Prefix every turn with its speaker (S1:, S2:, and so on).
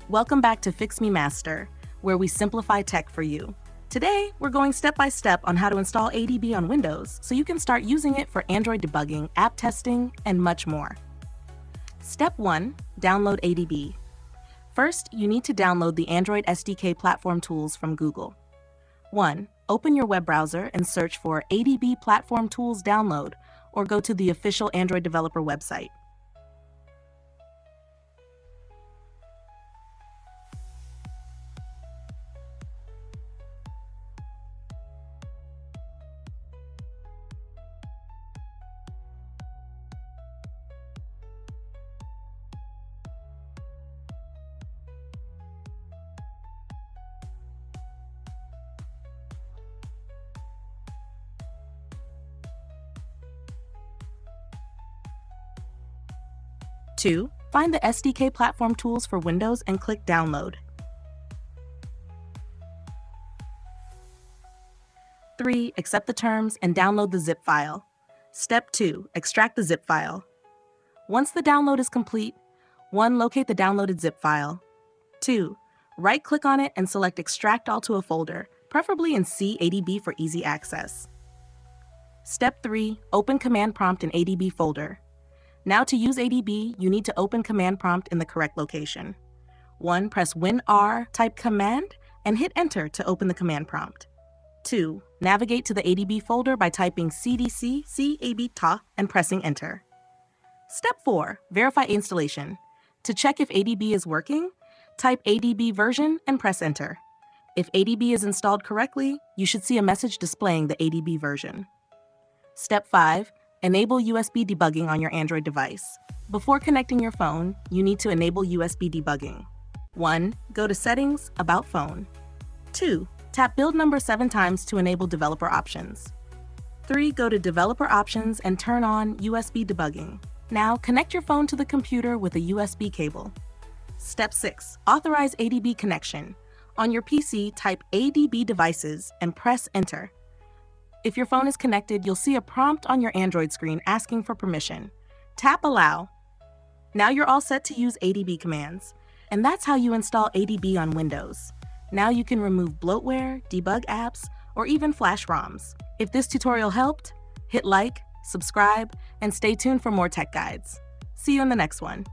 S1: Welcome back to Fix Me Master, where we simplify tech for you. Today, we're going step by step on how to install ADB on Windows so you can start using it for Android debugging, app testing, and much more. Step 1. Download ADB. First, you need to download the Android SDK platform tools from Google. 1. Open your web browser and search for ADB Platform Tools Download, or go to the official Android developer website. 2. Find the SDK platform tools for Windows and click Download. 3. Accept the terms and download the zip file. Step 2. Extract the zip file. Once the download is complete, 1. Locate the downloaded zip file. 2. Right-click on it and select Extract All to a folder, preferably in C ADB for easy access. Step 3. Open Command Prompt in ADB folder. Now to use ADB, you need to open Command Prompt in the correct location. 1. Press WinR, type Command, and hit Enter to open the command prompt. 2. Navigate to the ADB folder by typing cdc cabta and pressing Enter. Step 4. Verify installation. To check if ADB is working, type ADB version and press Enter. If ADB is installed correctly, you should see a message displaying the ADB version. Step 5. Enable USB debugging on your Android device. Before connecting your phone, you need to enable USB debugging. 1. Go to Settings, About Phone. 2. Tap build number 7 times to enable developer options. 3. Go to Developer Options and turn on USB debugging. Now connect your phone to the computer with a USB cable. Step 6. Authorize ADB connection. On your PC, type ADB devices and press Enter. If your phone is connected, you'll see a prompt on your Android screen asking for permission. Tap Allow. Now you're all set to use ADB commands. And that's how you install ADB on Windows. Now you can remove bloatware, debug apps, or even flash ROMs. If this tutorial helped, hit like, subscribe, and stay tuned for more tech guides. See you in the next one.